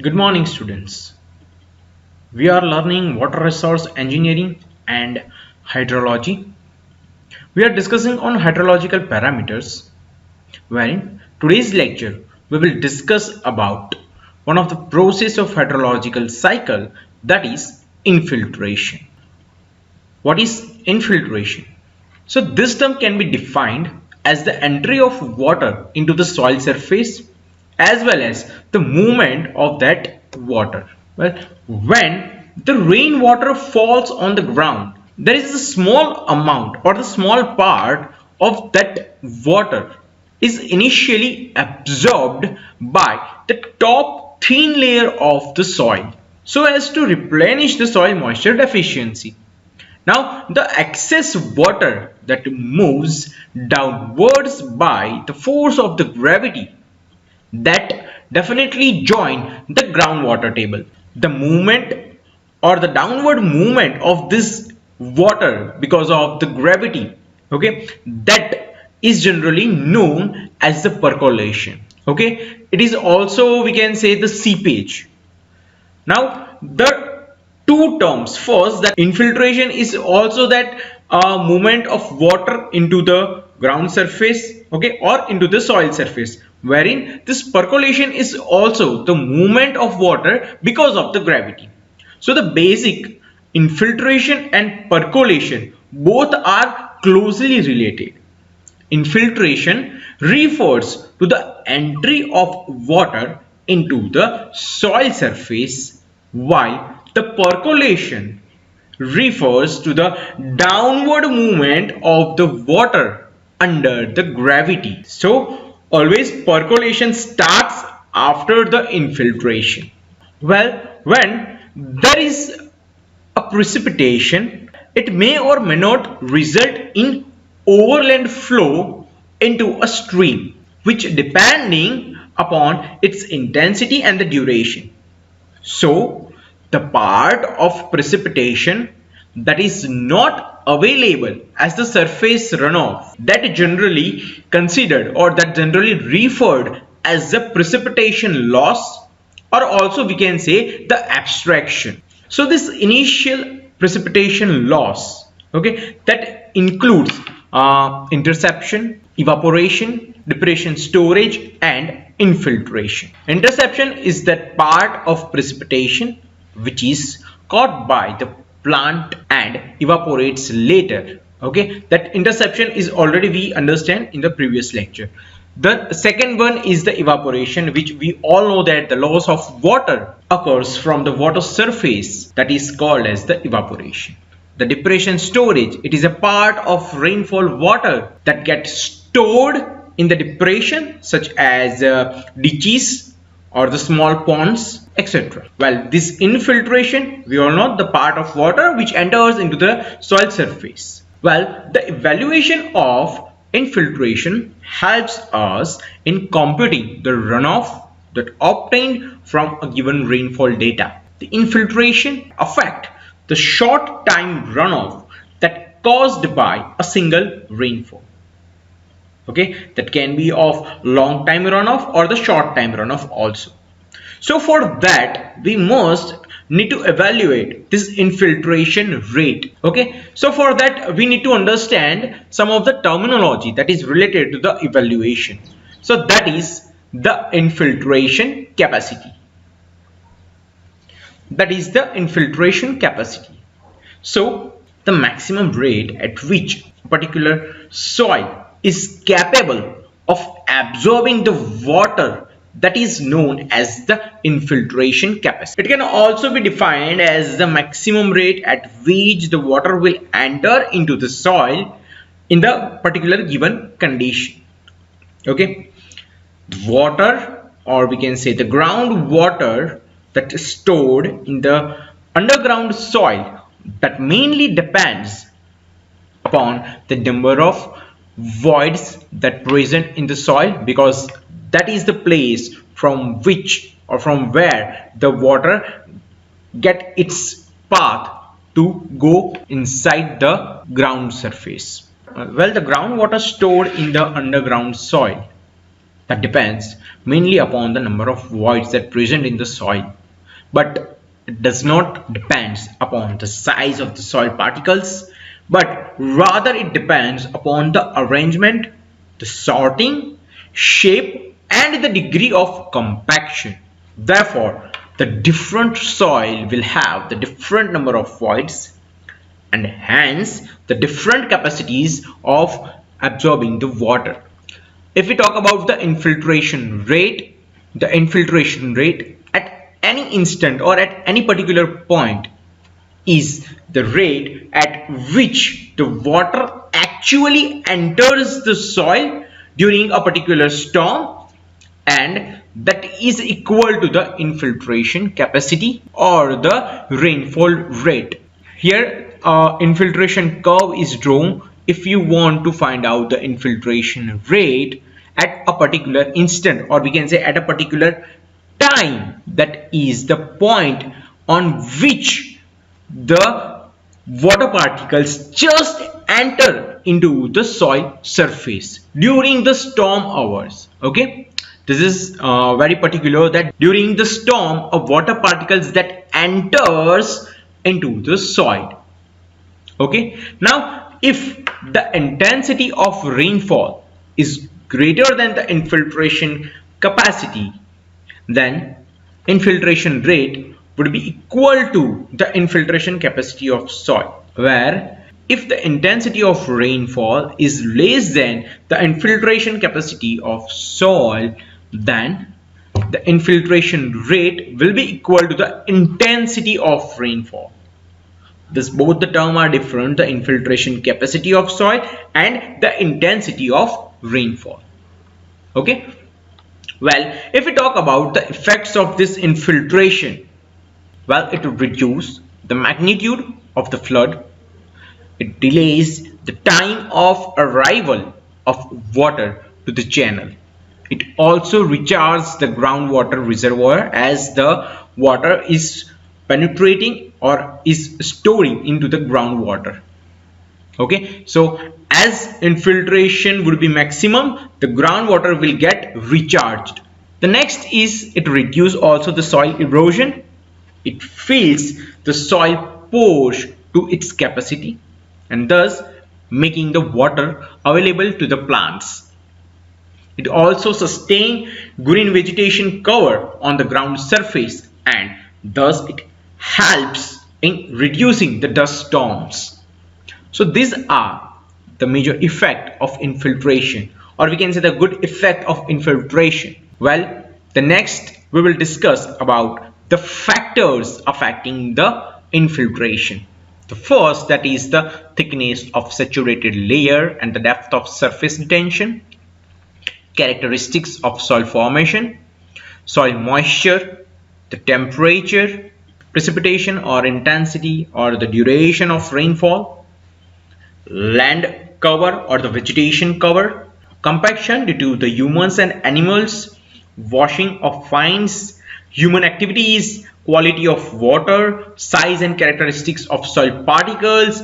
Good morning, students. We are learning water resource engineering and hydrology. We are discussing on hydrological parameters, wherein today's lecture we will discuss about one of the process of hydrological cycle, that is infiltration. What is infiltration? So this term can be defined as the entry of water into the soil surface as well as the movement of that water. Well, when the rainwater falls on the ground, there is a small amount or the small part of that water is initially absorbed by the top thin layer of the soil so as to replenish the soil moisture deficiency. Now, the excess water that moves downwards by the force of the gravity that definitely join the groundwater table. The movement or the downward movement of this water because of the gravity, okay, that is generally known as the percolation. Okay, it is also, we can say, the seepage. Now the two terms, first, that infiltration is also that movement of water into the ground surface, okay, or into the soil surface, wherein this percolation is also the movement of water because of the gravity. So the basic infiltration and percolation both are closely related. Infiltration refers to the entry of water into the soil surface, while the percolation refers to the downward movement of the water under the gravity. So always percolation starts after the infiltration. Well, when there is a precipitation, it may or may not result in overland flow into a stream, which depending upon its intensity and the duration. So the part of precipitation that is not available as the surface runoff, that generally considered or that generally referred as the precipitation loss, or also we can say the abstraction. So this initial precipitation loss, okay, that includes interception, evaporation, depression storage and infiltration. Interception is that part of precipitation which is caught by the plant and evaporates later. Okay, that interception is already we understand in the previous lecture. The second one is the evaporation, which we all know that the loss of water occurs from the water surface, that is called as the evaporation. The depression storage, it is a part of rainfall water that gets stored in the depression such as ditches or the small ponds, etc. Well, this infiltration, we all know the part of water which enters into the soil surface. Well, the evaluation of infiltration helps us in computing the runoff that obtained from a given rainfall data. The infiltration affect the short time runoff that caused by a single rainfall. Okay, that can be of long time runoff or the short time runoff also. So for that we must need to evaluate this infiltration rate. Okay, so for that we need to understand some of the terminology that is related to the evaluation. So that is the infiltration capacity. That is the infiltration capacity. So the maximum rate at which a particular soil is capable of absorbing the water, that is known as the infiltration capacity. It can also be defined as the maximum rate at which the water will enter into the soil in the particular given condition. Okay, water, or we can say the groundwater that is stored in the underground soil, that mainly depends upon the number of voids that present in the soil, because that is the place from which or from where the water get its path to go inside the ground surface. Well, the groundwater stored in the underground soil, That depends mainly upon the number of voids that present in the soil, but it does not depend upon the size of the soil particles, but rather it depends upon the arrangement, the sorting, shape and the degree of compaction. Therefore, the different soil will have the different number of voids and hence the different capacities of absorbing the water. If we talk about the infiltration rate at any instant or at any particular point is the rate at which the water actually enters the soil during a particular storm, and that is equal to the infiltration capacity or the rainfall rate. Here infiltration curve is drawn if you want to find out the infiltration rate at a particular instant, or we can say at a particular time, that is the point on which the water particles just enter into the soil surface during the storm hours. Okay, this is very particular, that during the storm of water particles that enters into the soil. Okay, now if the intensity of rainfall is greater than the infiltration capacity, then infiltration rate would be equal to the infiltration capacity of soil, where if the intensity of rainfall is less than the infiltration capacity of soil, then the infiltration rate will be equal to the intensity of rainfall. Thus both the terms are different, the infiltration capacity of soil and the intensity of rainfall. Okay, well, if we talk about the effects of this infiltration, well, it will reduce the magnitude of the flood, it delays the time of arrival of water to the channel, it also recharges the groundwater reservoir as the water is penetrating or is storing into the groundwater. Okay, so as infiltration would be maximum, the groundwater will get recharged. The next is it reduces also the soil erosion. It fills the soil pores to its capacity and thus making the water available to the plants. It also sustains green vegetation cover on the ground surface and thus it helps in reducing the dust storms. So these are the major effect of infiltration, or we can say the good effect of infiltration. Well, the next we will discuss about the factors affecting the infiltration. The first, that is the thickness of saturated layer and the depth of surface retention, characteristics of soil formation, soil moisture, the temperature, precipitation or intensity or the duration of rainfall, land cover or the vegetation cover, compaction due to the humans and animals, washing of fines, human activities, quality of water, size and characteristics of soil particles,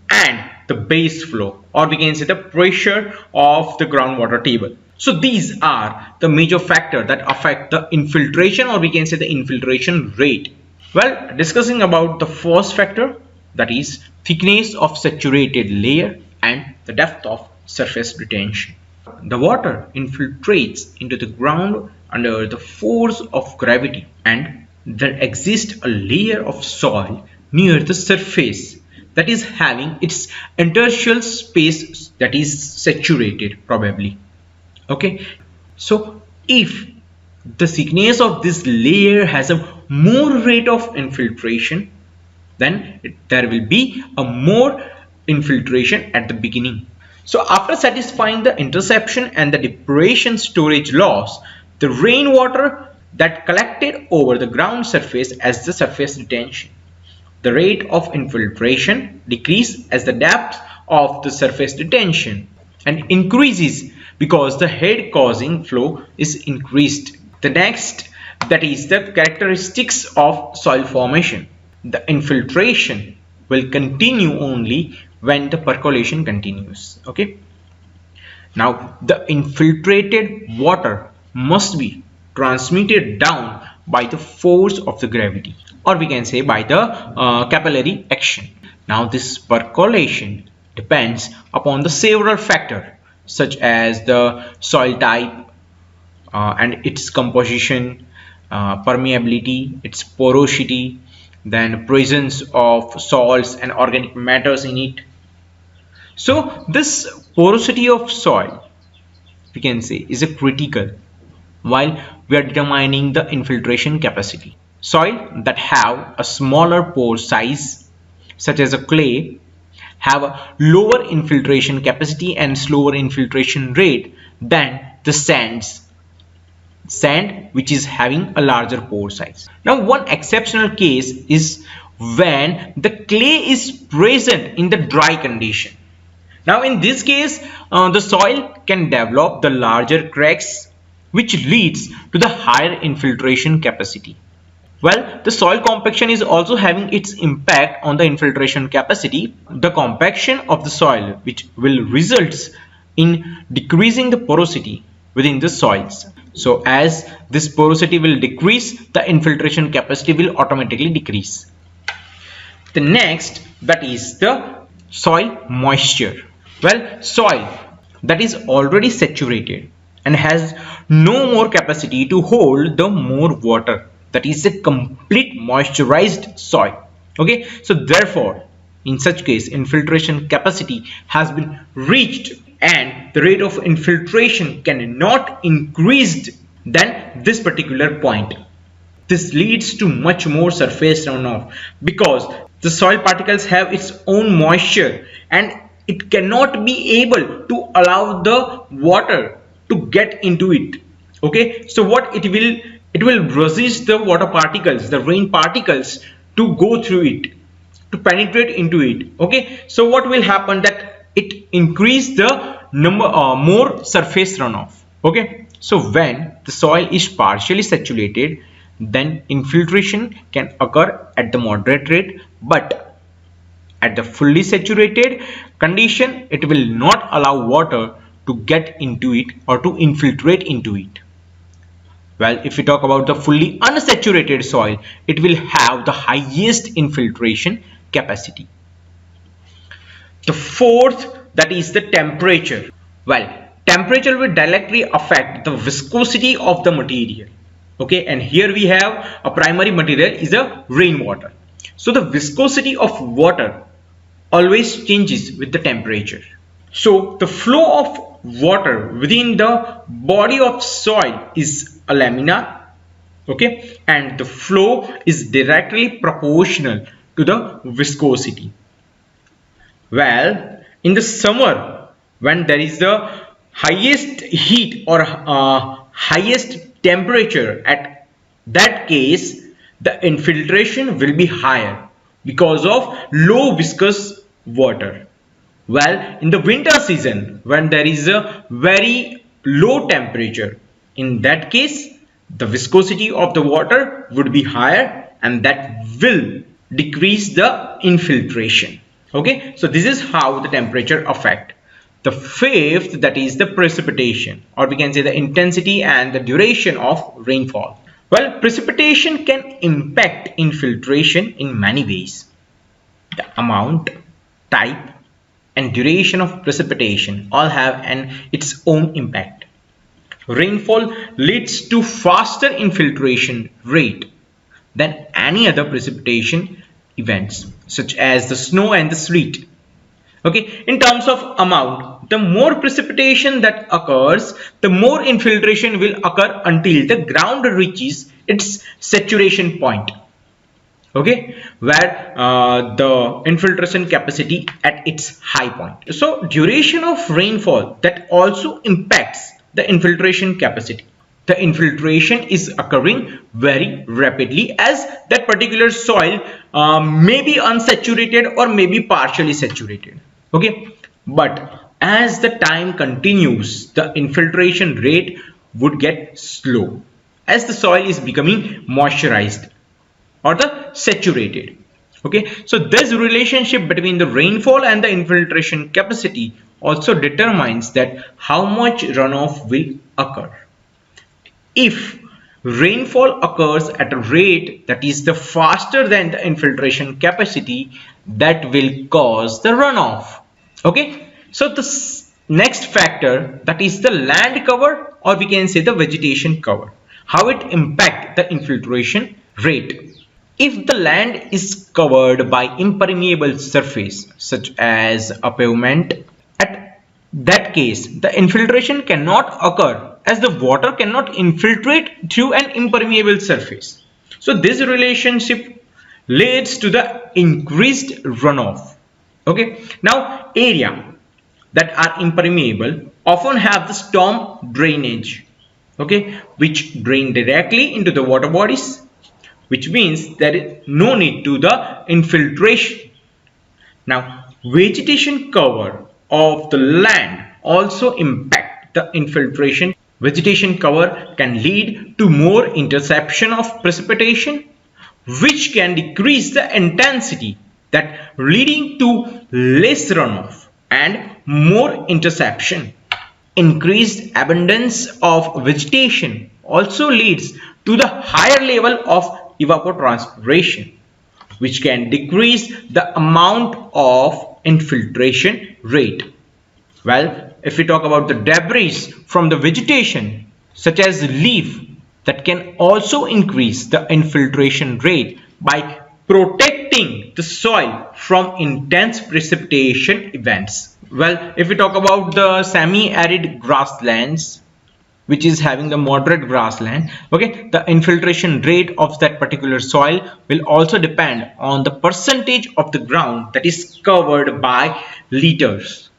and the base flow, or we can say the pressure of the groundwater table. So these are the major factors that affect the infiltration, or we can say the infiltration rate. Well, discussing about the first factor, that is thickness of saturated layer and the depth of surface retention. The water infiltrates into the ground under the force of gravity, and there exists a layer of soil near the surface that is having its interstitial space that is saturated probably. Okay, so if the thickness of this layer has a more rate of infiltration, then there will be a more infiltration at the beginning. So after satisfying the interception and the depression storage loss, the rainwater that collected over the ground surface as the surface retention, the rate of infiltration decreases as the depth of the surface retention and increases because the head causing flow is increased. The next, that is the characteristics of soil formation. The infiltration will continue only when the percolation continues. Okay. Now the infiltrated water must be transmitted down by the force of the gravity, or we can say by the capillary action. Now this percolation depends upon the several factors such as the soil type and its composition, permeability, its porosity, then presence of salts and organic matters in it. So this porosity of soil, we can say, is a critical while we are determining the infiltration capacity. Soil that have a smaller pore size, such as a clay, have a lower infiltration capacity and slower infiltration rate than the sand which is having a larger pore size. Now one exceptional case is when the clay is present in the dry condition. Now in this case the soil can develop the larger cracks which leads to the higher infiltration capacity. Well, the soil compaction is also having its impact on the infiltration capacity. The compaction of the soil which will result in decreasing the porosity within the soils. So as this porosity will decrease, the infiltration capacity will automatically decrease. The next, that is the soil moisture. Well, soil that is already saturated and has no more capacity to hold the more water, that is a complete moisturized soil. Okay, so therefore in such case infiltration capacity has been reached and the rate of infiltration cannot increase than this particular point. This leads to much more surface runoff because the soil particles have its own moisture and it cannot be able to allow the water to get into it. Okay, so what it will resist the water particles, the rain particles, to go through it, to penetrate into it. Okay, so what will happen, that it increase the number more surface runoff. Okay, so when the soil is partially saturated, then infiltration can occur at the moderate rate, but at the fully saturated condition it will not allow water to get into it or to infiltrate into it. Well, if we talk about the fully unsaturated soil, it will have the highest infiltration capacity. The fourth, that is the temperature. Well, temperature will directly affect the viscosity of the material. Okay, and here we have a primary material is a rainwater. So the viscosity of water always changes with the temperature. So the flow of water within the body of soil is a laminar, okay, and the flow is directly proportional to the viscosity. Well, in the summer, when there is the highest heat or highest temperature, at that case the infiltration will be higher because of low viscous water. Well, in the winter season, when there is a very low temperature, in that case the viscosity of the water would be higher and that will decrease the infiltration. Okay, so this is how the temperature affect. The fifth, that is the precipitation, or we can say the intensity and the duration of rainfall. Well, precipitation can impact infiltration in many ways. The amount, type and duration of precipitation all have its own impact. Rainfall leads to faster infiltration rate than any other precipitation events such as the snow and the sleet. Okay, in terms of amount, the more precipitation that occurs, the more infiltration will occur until the ground reaches its saturation point. Okay, where the infiltration capacity at its high point. So duration of rainfall that also impacts the infiltration capacity. The infiltration is occurring very rapidly as that particular soil may be unsaturated or may be partially saturated. Okay, but as the time continues, the infiltration rate would get slow as the soil is becoming moisturized or the saturated. Okay, so this relationship between the rainfall and the infiltration capacity also determines that how much runoff will occur. if rainfall occurs at a rate that is the faster than the infiltration capacity, that will cause the runoff. Okay, so the next factor, that is the land cover, or we can say the vegetation cover, how it impact the infiltration rate. If the land is covered by impermeable surface such as a pavement, at that case the infiltration cannot occur as the water cannot infiltrate through an impermeable surface. So this relationship leads to the increased runoff. Okay, now area that are impermeable often have the storm drainage, okay, which drain directly into the water bodies, which means there is no need to the infiltration. Now vegetation cover of the land also impact the infiltration. Vegetation cover can lead to more interception of precipitation, which can decrease the intensity, that leading to less runoff and more interception. Increased abundance of vegetation also leads to the higher level of evapotranspiration, which can decrease the amount of infiltration rate. Well, if we talk about the debris from the vegetation, such as leaf, that can also increase the infiltration rate by protecting the soil from intense precipitation events. Well, if we talk about the semi-arid grasslands, which is having the moderate grassland, okay, the infiltration rate of that particular soil will also depend on the percentage of the ground that is covered by litters.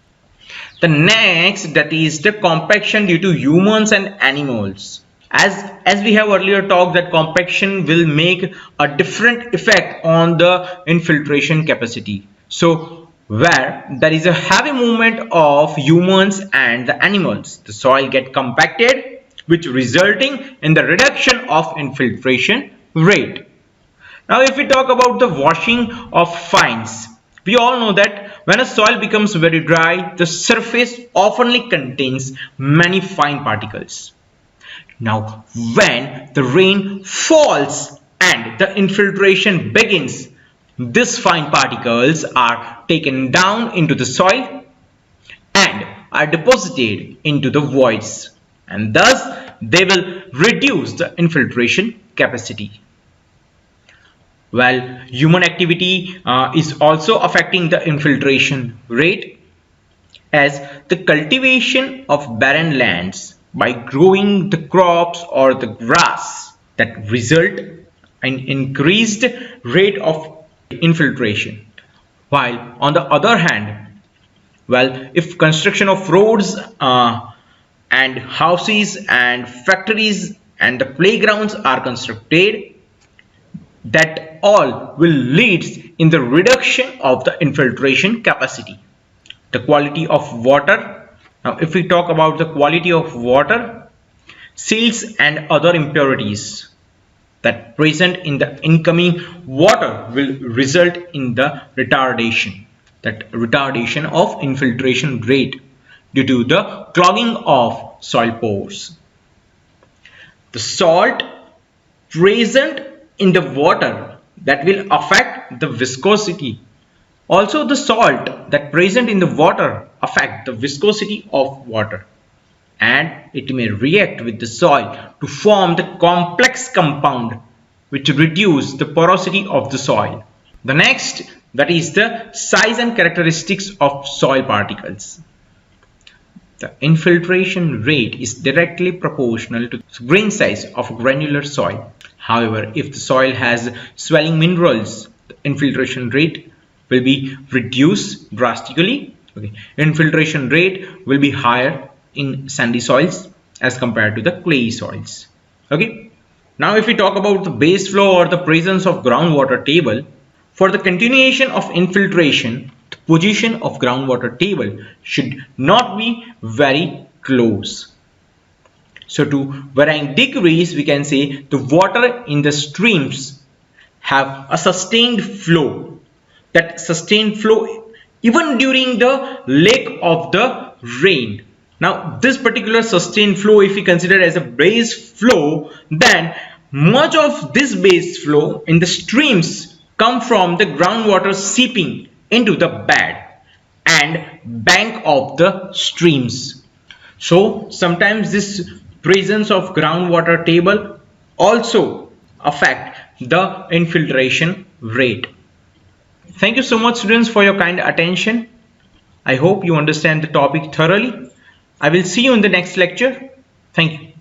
The next, that is the compaction due to humans and animals. As we have earlier talked, that compaction will make a different effect on the infiltration capacity. So where there is a heavy movement of humans and the animals, the soil get compacted, which resulting in the reduction of infiltration rate. Now if we talk about the washing of fines, we all know that when a soil becomes very dry, the surface often contains many fine particles. Now when the rain falls and the infiltration begins, these fine particles are taken down into the soil and are deposited into the voids, and thus they will reduce the infiltration capacity. Well, human activity is also affecting the infiltration rate, as the cultivation of barren lands by growing the crops or the grass, that result in increased rate of infiltration. While on the other hand, well, if construction of roads and houses and factories and the playgrounds are constructed, that all will lead in the reduction of the infiltration capacity. The quality of water. Now if we talk about the quality of water, silts and other impurities that present in the incoming water will result in the retardation of infiltration rate due to the clogging of soil pores. The salt present in the water, that will affect the viscosity. Also the salt that present in the water affect the viscosity of water, and it may react with the soil to form the complex compound which reduce the porosity of the soil. The next, that is the size and characteristics of soil particles. The infiltration rate is directly proportional to the grain size of granular soil. However, if the soil has swelling minerals, the infiltration rate will be reduced drastically. Okay. Infiltration rate will be higher in sandy soils as compared to the clay soils. Okay. Now if we talk about the base flow or the presence of groundwater table, for the continuation of infiltration, the position of groundwater table should not be very close. So to varying degrees, we can say the water in the streams have a sustained flow. That sustained flow even during the lake of the rain. Now, this particular sustained flow, if we consider as a base flow, then much of this base flow in the streams come from the groundwater seeping into the bed and bank of the streams. So sometimes this presence of groundwater table also affect the infiltration rate. Thank you so much, students, for your kind attention. I hope you understand the topic thoroughly. I will see you in the next lecture. Thank you.